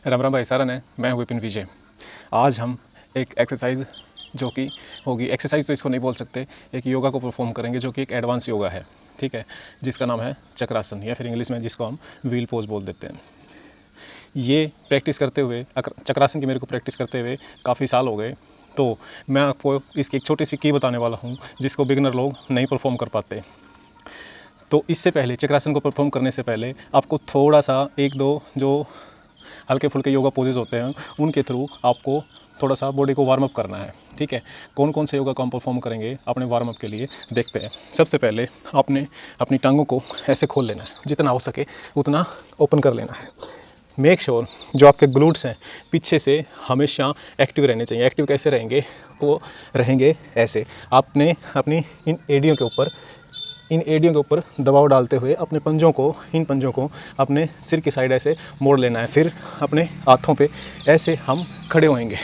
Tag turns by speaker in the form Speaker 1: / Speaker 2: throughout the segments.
Speaker 1: राम राम भाई सारन है। मैं हूँ विपिन विजय। आज हम एक एक्सरसाइज जो कि होगी, एक्सरसाइज तो इसको नहीं बोल सकते, एक योगा को परफॉर्म करेंगे जो कि एक एडवांस योगा है, ठीक है, जिसका नाम है चक्रासन या फिर इंग्लिश में जिसको हम व्हील पोज बोल देते हैं। ये प्रैक्टिस करते हुए, चक्रासन की मेरे को प्रैक्टिस करते हुए काफ़ी साल हो गए, तो मैं आपको इसकी एक छोटी सी की बताने वाला हूँ जिसको बिगिनर लोग नहीं परफॉर्म कर पाते। तो इससे पहले, चक्रासन को परफॉर्म करने से पहले आपको थोड़ा सा एक दो जो हल्के फुल्के योगा पोजेज होते हैं उनके थ्रू आपको थोड़ा सा बॉडी को वार्म अप करना है, ठीक है। कौन कौन से योगा को हम परफॉर्म करेंगे अपने वार्म अप के लिए, देखते हैं। सबसे पहले आपने अपनी टांगों को ऐसे खोल लेना है, जितना हो सके उतना ओपन कर लेना है। मेक श्योर जो आपके ग्लूट्स हैं पीछे से हमेशा एक्टिव रहने चाहिए। एक्टिव कैसे रहेंगे? वो रहेंगे ऐसे, आपने अपनी इन एड़ियों के ऊपर दबाव डालते हुए अपने इन पंजों को अपने सिर की साइड ऐसे मोड़ लेना है। फिर अपने हाथों पे ऐसे हम खड़े होएंगे,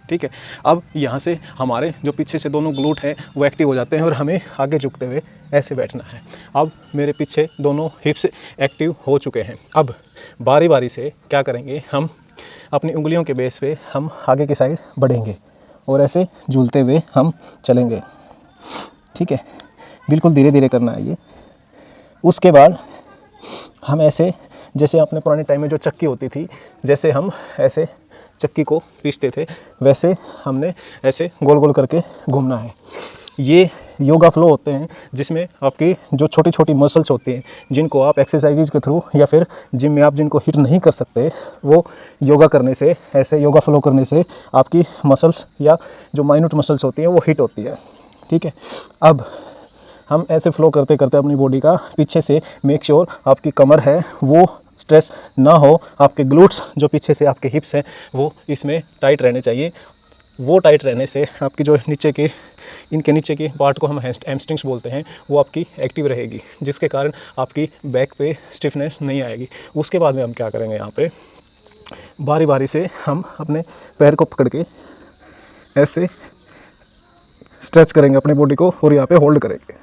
Speaker 1: ठीक है। अब यहाँ से हमारे जो पीछे से दोनों ग्लूट हैं वो एक्टिव हो जाते हैं और हमें आगे झुकते हुए ऐसे बैठना है। अब मेरे पीछे दोनों हिप्स एक्टिव हो चुके हैं। अब बारी बारी से क्या करेंगे, हम अपनी उंगलियों के बेस पे हम आगे की साइड बढ़ेंगे और ऐसे झूलते हुए हम चलेंगे, ठीक है। बिल्कुल धीरे धीरे करना है ये। उसके बाद हम ऐसे, जैसे अपने पुराने टाइम में जो चक्की होती थी, जैसे हम ऐसे चक्की को पीसते थे, वैसे हमने ऐसे गोल गोल करके घूमना है। ये योगा फ्लो होते हैं जिसमें आपकी जो छोटी छोटी मसल्स होती हैं, जिनको आप एक्सरसाइज के थ्रू या फिर जिम में आप जिनको हिट नहीं कर सकते, वो योगा करने से, ऐसे योगा फ्लो करने से आपकी मसल्स या जो माइन्यूट मसल्स होती हैं वो हिट होती है, ठीक है। अब हम ऐसे फ्लो करते करते अपनी बॉडी का पीछे से मेक श्योर आपकी कमर है वो स्ट्रेस ना हो, आपके ग्लूट्स जो पीछे से आपके हिप्स हैं वो इसमें टाइट रहने चाहिए। वो टाइट रहने से आपकी जो इनके नीचे के पार्ट को हम हैमस्ट्रिंग्स बोलते हैं, वो आपकी एक्टिव रहेगी, जिसके कारण आपकी बैक पे स्टिफनेस नहीं आएगी। उसके बाद में हम क्या करेंगे, यहाँ पे बारी बारी से हम अपने पैर को पकड़ के ऐसे स्ट्रेच करेंगे अपनी बॉडी को और यहाँ पे होल्ड करेंगे।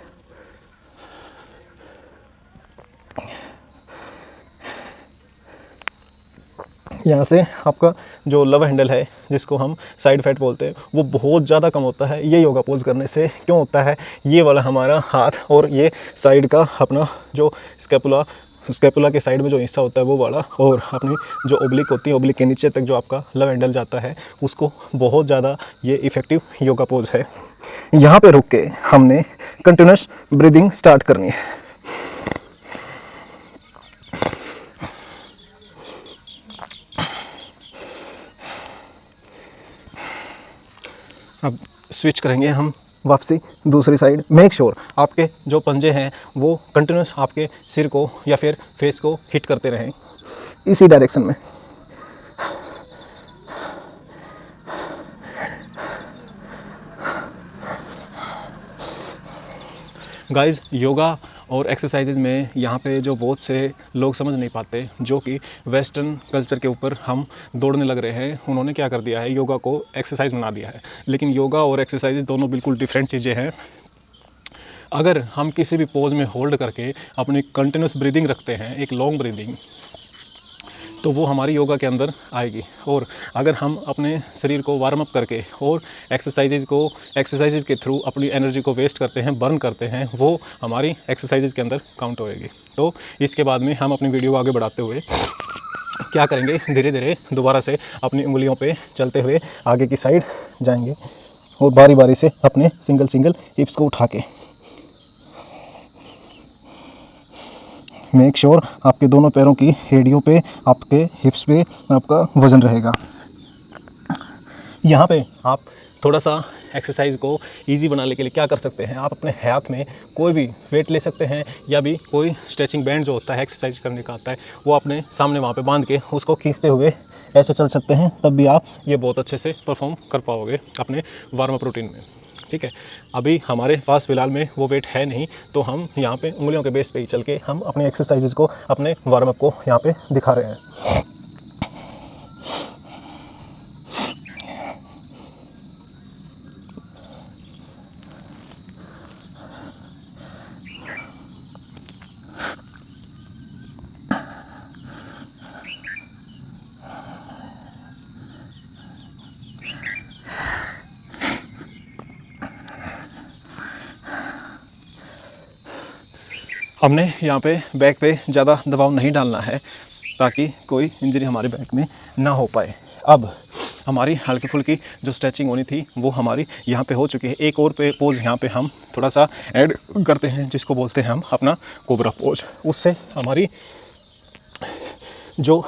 Speaker 1: यहाँ से आपका जो लव हैंडल है, जिसको हम साइड फैट बोलते हैं, वो बहुत ज़्यादा कम होता है ये योगा पोज करने से। क्यों होता है? ये वाला हमारा हाथ और ये साइड का अपना जो स्कैपुला के साइड में जो हिस्सा होता है वो वाला, और अपनी जो ओब्लिक होती है, ओब्लिक के नीचे तक जो आपका लव हैंडल जाता है, उसको बहुत ज़्यादा ये इफ़ेक्टिव योगा पोज है। यहाँ पे रुक के हमने कंटिन्यूस ब्रीदिंग स्टार्ट करनी है। अब स्विच करेंगे हम वापसी दूसरी साइड। मेक श्योर आपके जो पंजे हैं वो कंटिन्यूस आपके सिर को या फिर फेस को हिट करते रहें इसी डायरेक्शन में। गाइस, योगा और एक्सरसाइजेज में यहाँ पे जो बहुत से लोग समझ नहीं पाते, जो कि वेस्टर्न कल्चर के ऊपर हम दौड़ने लग रहे हैं, उन्होंने क्या कर दिया है, योगा को एक्सरसाइज बना दिया है। लेकिन योगा और एक्सरसाइज दोनों बिल्कुल डिफरेंट चीज़ें हैं। अगर हम किसी भी पोज में होल्ड करके अपनी कंटिन्यूस ब्रीदिंग रखते हैं, एक लॉन्ग ब्रीदिंग, तो वो हमारी योगा के अंदर आएगी। और अगर हम अपने शरीर को वार्म अप करके और एक्सरसाइजेज के थ्रू अपनी एनर्जी को वेस्ट करते हैं, बर्न करते हैं, वो हमारी एक्सरसाइजेज के अंदर काउंट होएगी। तो इसके बाद में हम अपनी वीडियो को आगे बढ़ाते हुए क्या करेंगे, धीरे धीरे दोबारा से अपनी उंगलियों पे चलते हुए आगे की साइड जाएंगे और बारी बारी से अपने सिंगल हिप्स को उठा के मेक श्योर आपके दोनों पैरों की एड़ियों पे, आपके हिप्स पे आपका वज़न रहेगा। यहाँ पे आप थोड़ा सा एक्सरसाइज को इजी बनाने के लिए क्या कर सकते हैं, आप अपने हाथ में कोई भी वेट ले सकते हैं, या भी कोई स्ट्रेचिंग बैंड जो होता है एक्सरसाइज करने का आता है, वो अपने सामने वहाँ पे बांध के उसको खींचते हुए ऐसे चल सकते हैं। तब भी आप ये बहुत अच्छे से परफॉर्म कर पाओगे अपने वार्म अप रूटीन में, ठीक है। अभी हमारे पास फ़िलहाल में वो वेट है नहीं, तो हम यहाँ पे उंगलियों के बेस पे ही चल के हम अपने एक्सरसाइजेज को, अपने वार्म अप को यहाँ पे दिखा रहे हैं। हमने यहाँ पे बैक पे ज़्यादा दबाव नहीं डालना है ताकि कोई इंजरी हमारे बैक में ना हो पाए। अब हमारी हल्की फुल्की जो स्ट्रेचिंग होनी थी वो हमारी यहाँ पे हो चुकी है। एक और पे पोज यहाँ पे हम थोड़ा सा ऐड करते हैं जिसको बोलते हैं हम अपना कोबरा पोज। उससे हमारी जो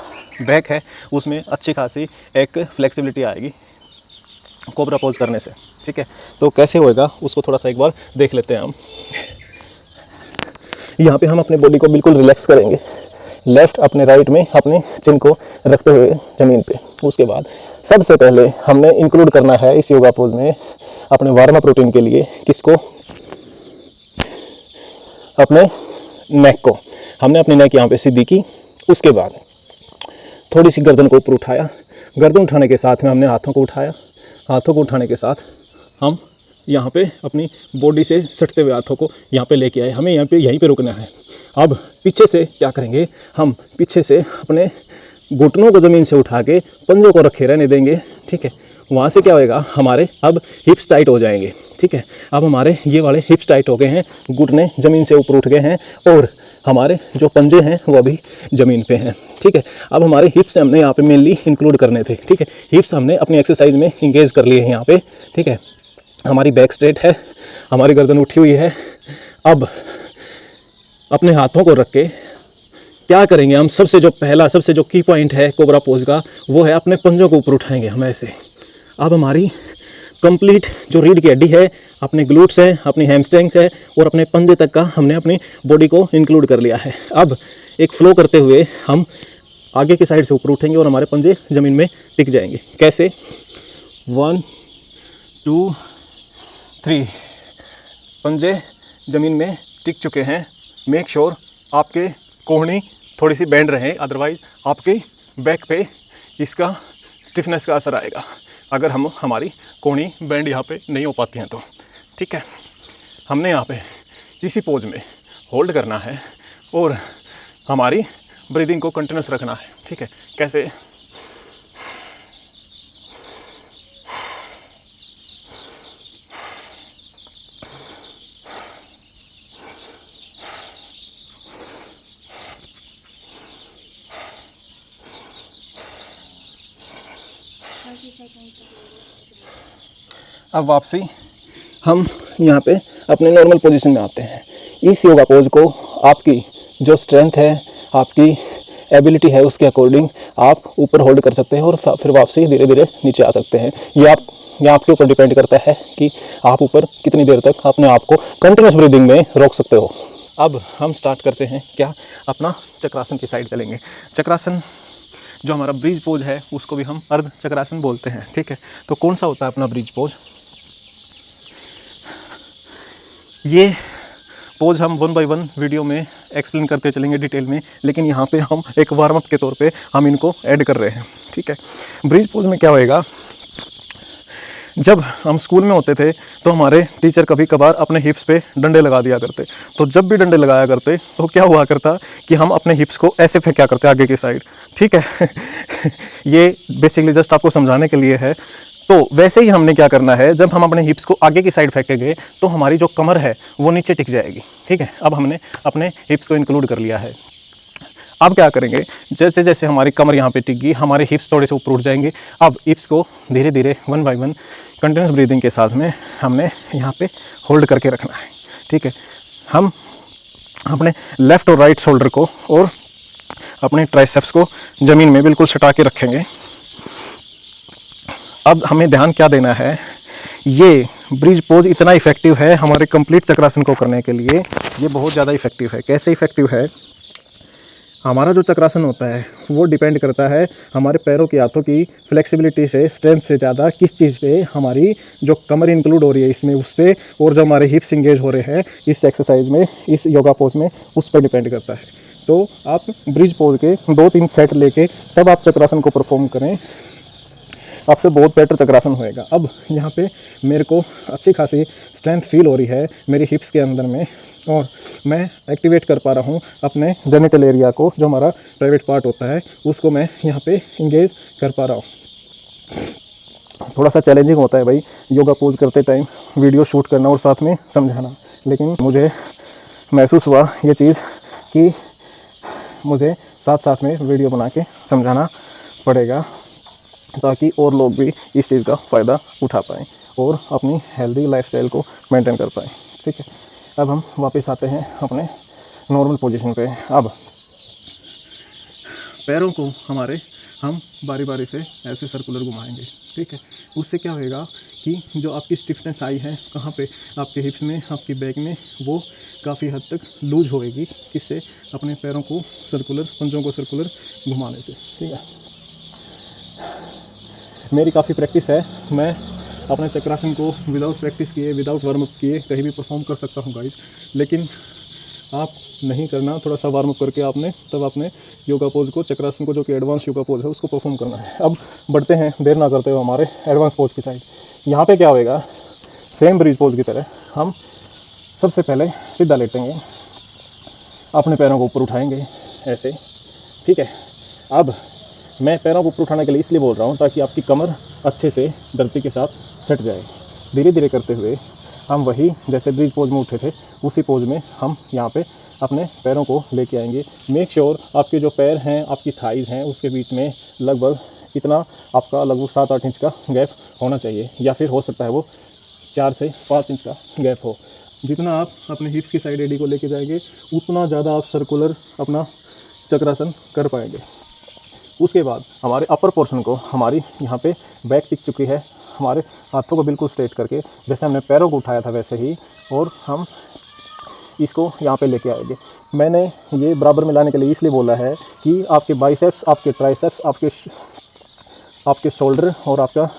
Speaker 1: बैक है उसमें अच्छी खासी एक फ्लेक्सिबिलिटी आएगी कोबरा पोज करने से। ठीक है, तो कैसे होएगा उसको थोड़ा सा एक बार देख लेते हैं हम। यहाँ पे हम अपने बॉडी को बिल्कुल रिलैक्स करेंगे, लेफ्ट अपने राइट में अपने चिन को रखते हुए ज़मीन पे। उसके बाद सबसे पहले हमने इंक्लूड करना है इस योगा पोज में अपने वार्म अप रूटीन के लिए किसको, अपने नेक को। हमने अपनी नेक यहाँ पे सीधी की, उसके बाद थोड़ी सी गर्दन को ऊपर उठाया। गर्दन उठाने के साथ में हमने हाथों को उठाया। हाथों को उठाने के साथ हम यहाँ पे अपनी बॉडी से सटते हुए हाथों को यहाँ पे लेके आए। हमें यहाँ पे यहीं पे रुकना है। अब पीछे से क्या करेंगे, हम पीछे से अपने घुटनों को ज़मीन से उठा के पंजों को रखे रहने देंगे। ठीक है, वहाँ से क्या होएगा, हमारे अब हिप्स टाइट हो जाएंगे। ठीक है, अब हमारे ये वाले हिप्स टाइट हो गए हैं, घुटने ज़मीन से ऊपर उठ गए हैं और हमारे जो पंजे हैं वो अभी ज़मीन पे हैं। ठीक है, अब हमारे हिप्स हमने यहाँ पे मेनली इंक्लूड करने थे। ठीक है, हिप्स हमने अपनी एक्सरसाइज में इंगेज कर लिए हैं यहाँ पे। ठीक है, हमारी बैक स्ट्रेट है, हमारी गर्दन उठी हुई है। अब अपने हाथों को रख के क्या करेंगे हम, सबसे जो की पॉइंट है कोबरा पोज का वो है अपने पंजों को ऊपर उठाएंगे हम ऐसे। अब हमारी कंप्लीट जो रीढ़ की हड्डी है, अपने ग्लूट्स हैं, अपनी हैमस्ट्रिंग्स है और अपने पंजे तक का हमने अपनी बॉडी को इंक्लूड कर लिया है। अब एक फ्लो करते हुए हम आगे की साइड से ऊपर उठेंगे और हमारे पंजे ज़मीन में टिक जाएंगे। कैसे, 1 2 3, पंजे ज़मीन में टिक चुके हैं। मेक श्योर आपके कोहनी थोड़ी सी बेंड रहे, अदरवाइज आपके बैक पे इसका स्टिफनेस का असर आएगा अगर हमारी कोहनी बेंड यहाँ पे नहीं हो पाती हैं तो। ठीक है, हमने यहाँ पे इसी पोज में होल्ड करना है और हमारी ब्रीदिंग को कंटिन्यूस रखना है। ठीक है, कैसे, अब वापसी हम यहाँ पे अपने नॉर्मल पोजीशन में आते हैं। इस योगा पोज को आपकी जो स्ट्रेंथ है, आपकी एबिलिटी है, उसके अकॉर्डिंग आप ऊपर होल्ड कर सकते हैं और फिर वापसी धीरे धीरे नीचे आ सकते हैं। ये आपके ऊपर डिपेंड करता है कि आप ऊपर कितनी देर तक अपने आप को कंटिन्यूस ब्रीदिंग में रोक सकते हो। अब हम स्टार्ट करते हैं क्या, अपना चक्रासन की साइड चलेंगे। चक्रासन जो हमारा ब्रिज पोज है उसको भी हम अर्ध चक्रासन बोलते हैं। ठीक है, तो कौन सा होता है अपना ब्रिज पोज, ये पोज हम 1 बाय 1 वीडियो में एक्सप्लेन करते चलेंगे डिटेल में, लेकिन यहाँ पे हम एक वार्म अप के तौर पे हम इनको ऐड कर रहे हैं। ठीक है, ब्रिज पोज में क्या होएगा, जब हम स्कूल में होते थे तो हमारे टीचर कभी कभार अपने हिप्स पे डंडे लगा दिया करते। तो जब भी डंडे लगाया करते तो क्या हुआ करता कि हम अपने हिप्स को ऐसे फेंका करते आगे की साइड। ठीक है ये बेसिकली जस्ट आपको समझाने के लिए है। तो वैसे ही हमने क्या करना है, जब हम अपने हिप्स को आगे की साइड फेंकेंगे तो हमारी जो कमर है वो नीचे टिक जाएगी। ठीक है, अब हमने अपने हिप्स को इंक्लूड कर लिया है। अब क्या करेंगे, जैसे जैसे हमारी कमर यहाँ पे टिक गई, हमारे हिप्स थोड़े से ऊपर उठ जाएंगे। अब हिप्स को धीरे धीरे 1 बाय 1 कंटिन्यूस ब्रीदिंग के साथ में हमने यहाँ पे होल्ड करके रखना है। ठीक है, हम अपने लेफ़्ट और राइट शोल्डर को और अपने ट्राइसेप्स को ज़मीन में बिल्कुल सटा के रखेंगे। अब हमें ध्यान क्या देना है, ये ब्रिज पोज इतना इफेक्टिव है हमारे कंप्लीट चक्रासन को करने के लिए, ये बहुत ज़्यादा इफेक्टिव है। कैसे इफेक्टिव है, हमारा जो चक्रासन होता है वो डिपेंड करता है हमारे पैरों के हाथों की फ्लेक्सिबिलिटी से, स्ट्रेंथ से ज़्यादा किस चीज़ पे, हमारी जो कमर इंक्लूड हो रही है इसमें उस पर, और जो हमारे हिप्स इंगेज हो रहे हैं इस एक्सरसाइज में, इस योगा पोज में, उस पर डिपेंड करता है। तो आप ब्रिज पोज के 2-3 सेट लेके तब आप चक्रासन को परफॉर्म करें, आपसे बहुत बेटर चक्रासन होएगा। अब यहाँ पे मेरे को अच्छी खासी स्ट्रेंथ फील हो रही है मेरे हिप्स के अंदर में, और मैं एक्टिवेट कर पा रहा हूँ अपने जेनिटल एरिया को, जो हमारा प्राइवेट पार्ट होता है उसको मैं यहाँ पे इंगेज कर पा रहा हूँ। थोड़ा सा चैलेंजिंग होता है भाई योगा पोज करते टाइम वीडियो शूट करना और साथ में समझाना, लेकिन मुझे महसूस हुआ ये चीज़ कि मुझे साथ साथ में वीडियो बना के समझाना पड़ेगा, ताकि और लोग भी इस चीज़ का फ़ायदा उठा पाएँ और अपनी हेल्दी लाइफस्टाइल को मेंटेन कर पाएँ। ठीक है, अब हम वापस आते हैं अपने नॉर्मल पोजीशन पे। अब पैरों को हमारे हम बारी बारी से ऐसे सर्कुलर घुमाएंगे। ठीक है, उससे क्या होएगा कि जो आपकी स्टिफनेस आई है कहाँ पे, आपके हिप्स में, आपकी बैक में, वो काफ़ी हद तक लूज होएगी, किससे, अपने पैरों को सर्कुलर, पंजों को सर्कुलर घुमाने से। ठीक है, मेरी काफ़ी प्रैक्टिस है, मैं अपने चक्रासन को विदाउट प्रैक्टिस किए, विदाउट वार्म अप किए कहीं भी परफॉर्म कर सकता हूँ गाइस, लेकिन आप नहीं करना, थोड़ा सा वार्म अप करके आपने तब आपने योगा पोज को, चक्रासन को, जो कि एडवांस योगा पोज है, उसको परफॉर्म करना है। अब बढ़ते हैं देर ना करते हुए हमारे एडवांस पोज की साइड। यहाँ पे क्या होएगा, सेम ब्रिज पोज की तरह हम सबसे पहले सीधा लेटेंगे, अपने पैरों को ऊपर उठाएंगे ऐसे। ठीक है, अब मैं पैरों को ऊपर उठाने के लिए इसलिए बोल रहा हूँ ताकि आपकी कमर अच्छे से धरती के साथ सट जाए। धीरे धीरे करते हुए हम वही जैसे ब्रिज पोज में उठे थे उसी पोज में हम यहाँ पे अपने पैरों को लेके आएंगे। मेक श्योर आपके जो पैर हैं, आपकी थाइज़ हैं, उसके बीच में लगभग इतना आपका लगभग 7-8 इंच का गैप होना चाहिए, या फिर हो सकता है वो 4 से 5 इंच का गैप हो। जितना आप अपने हिप्स की साइड एडी को लेके जाएंगे उतना ज़्यादा आप सर्कुलर अपना चक्रासन कर पाएंगे। उसके बाद हमारे अपर पोर्शन को, हमारी यहाँ पे बैक टिक चुकी है, हमारे हाथों को बिल्कुल स्ट्रेट करके जैसे हमने पैरों को उठाया था वैसे ही, और हम इसको यहाँ पे लेके आएंगे। मैंने ये बराबर में लाने के लिए इसलिए बोला है कि आपके बाइसेप्स, आपके ट्राइसेप्स, आपके शोल्डर और आपका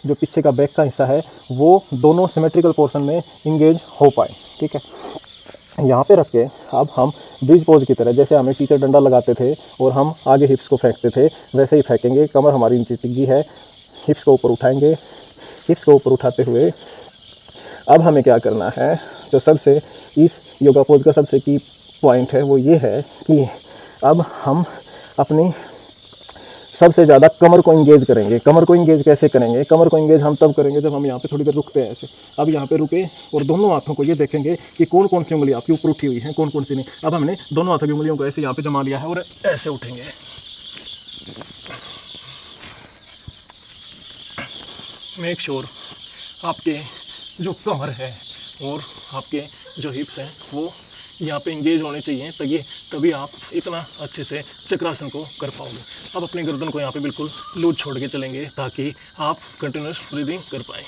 Speaker 1: जो पीछे का बैक का हिस्सा है वो दोनों सिमेट्रिकल पोर्शन में इंगेज हो पाए। ठीक है, यहाँ पे रख के अब हम ब्रिज पोज की तरह, जैसे हमें टीचर डंडा लगाते थे और हम आगे हिप्स को फेंकते थे, वैसे ही फेंकेंगे। कमर हमारी नीचे टिकी है, हिप्स को ऊपर उठाएंगे। हिप्स को ऊपर उठाते हुए अब हमें क्या करना है, जो सबसे इस योगा पोज का सबसे की पॉइंट है वो ये है कि अब हम अपनी सबसे ज़्यादा कमर को इंगेज करेंगे। कमर को इंगेज कैसे करेंगे, कमर को इंगेज हम तब करेंगे जब हम यहाँ पे थोड़ी देर रुकते हैं ऐसे। अब यहाँ पे रुके और दोनों हाथों को ये देखेंगे कि कौन कौन सी उंगली आपकी ऊपर उठी हुई है, कौन कौन सी नहीं। अब हमने दोनों हाथों की उंगलियों को ऐसे यहाँ पे जमा लिया है और ऐसे उठेंगे। मेक श्योर आपके जो कमर है और आपके जो हिप्स हैं वो यहाँ पे इंगेज होने चाहिए, तभी आप इतना अच्छे से चक्रासन को कर पाओगे। अब अपनी गर्दन को यहाँ पे बिल्कुल लूज छोड़ के चलेंगे ताकि आप कंटिन्यूस ब्रीदिंग कर पाएँ।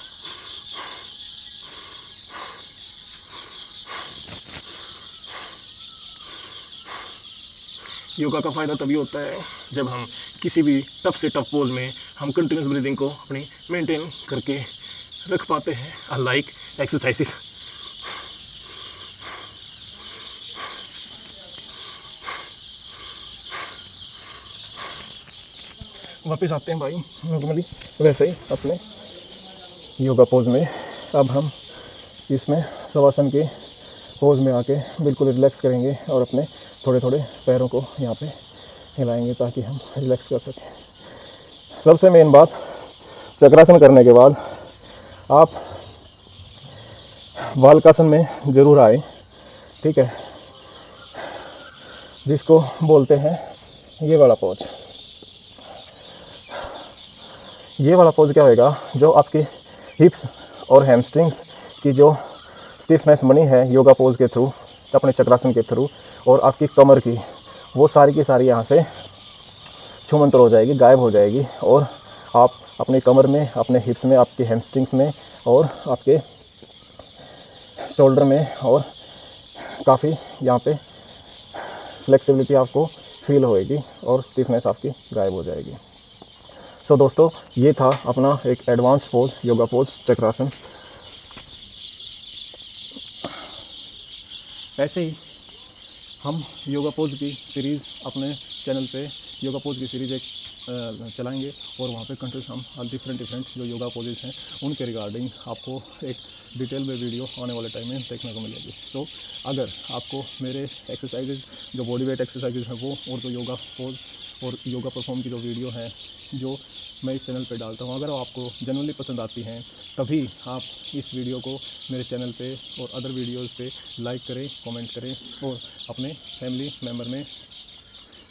Speaker 1: योगा का फ़ायदा तभी होता है जब हम किसी भी टफ से टफ पोज में हम कंटिन्यूस ब्रीदिंग को अपनी मेंटेन करके रख पाते हैं, अनलाइक एक्सरसाइजेस। वापस आते हैं भाई नॉर्मली वैसे ही अपने योगा पोज में। अब हम इसमें शवासन के पोज में आके बिल्कुल रिलैक्स करेंगे और अपने थोड़े थोड़े पैरों को यहाँ पे हिलाएंगे ताकि हम रिलैक्स कर सकें। सबसे मेन बात, चक्रासन करने के बाद आप बालकासन में ज़रूर आए। ठीक है, जिसको बोलते हैं ये वाला पोज। ये वाला पोज क्या होएगा, जो आपके हिप्स और हैमस्ट्रिंग्स की जो स्टिफनेस बनी है योगा पोज के थ्रू, अपने चक्रासन के थ्रू, और आपकी कमर की, वो सारी की सारी यहाँ से छूमंतर हो जाएगी, गायब हो जाएगी, और आप अपने कमर में, अपने हिप्स में, आपके हैमस्ट्रिंग्स में और आपके शोल्डर में और काफ़ी यहाँ पे फ्लेक्सिबिलिटी आपको फील होएगी और स्टिफनेस आपकी गायब हो जाएगी। सो दोस्तों, ये था अपना एक एडवांस पोज, योगा पोज, चक्रासन। ऐसे ही हम योगा पोज की सीरीज़ अपने चैनल पे योगा पोज की सीरीज़ एक चलाएंगे और वहाँ पे कंटिन्यूस हम डिफरेंट जो योगा पोजेस हैं उनके रिगार्डिंग आपको एक डिटेल में वीडियो आने वाले टाइम में देखने को मिलेगी। सो अगर आपको मेरे एक्सरसाइजेज, जो बॉडी वेट एक्सरसाइजेज हैं वो, और जो योगा पोज और योगा परफॉर्म की जो वीडियो है, जो मैं इस चैनल पे डालता हूँ, अगर वो आपको जनरली पसंद आती हैं तभी आप इस वीडियो को मेरे चैनल पे और अदर वीडियोस पे लाइक करें, कमेंट करें और अपने फैमिली मेम्बर में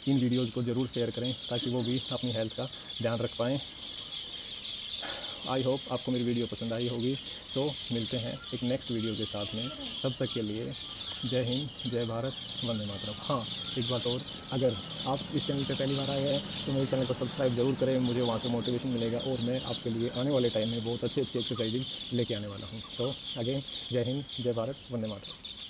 Speaker 1: इन वीडियोज़ को ज़रूर शेयर करें ताकि वो भी अपनी हेल्थ का ध्यान रख पाएँ। आई होप आपको मेरी वीडियो पसंद आई होगी। सो मिलते हैं एक नेक्स्ट वीडियो के साथ में, तब तक के लिए जय हिंद, जय भारत, वंदे मातरम। हाँ, एक बात और, अगर आप इस चैनल पे पहली बार आए हैं तो मेरे चैनल को सब्सक्राइब ज़रूर करें, मुझे वहाँ से मोटिवेशन मिलेगा और मैं आपके लिए आने वाले टाइम में बहुत अच्छी एक्सरसाइजिंग लेके आने वाला हूँ। सो अगेन जय हिंद, जय भारत, वंदे मातरम।